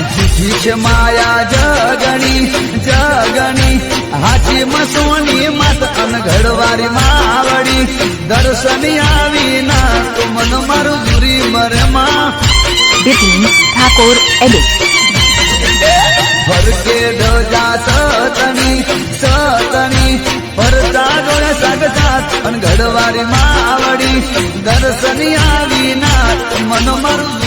જીઠી છે માયા જગણી જગણી હાચી મસોની માત અનઘડવારી માવડી દર્શની આવી ના તો મન મારું દૂરી મરે માં બિપિન ઠાકોર એડિટ ભરકે ડજા સતની સતની પરતા ડોળે સાગજાત અનઘડવારી માવડી દર્શની આવી ના મન મારું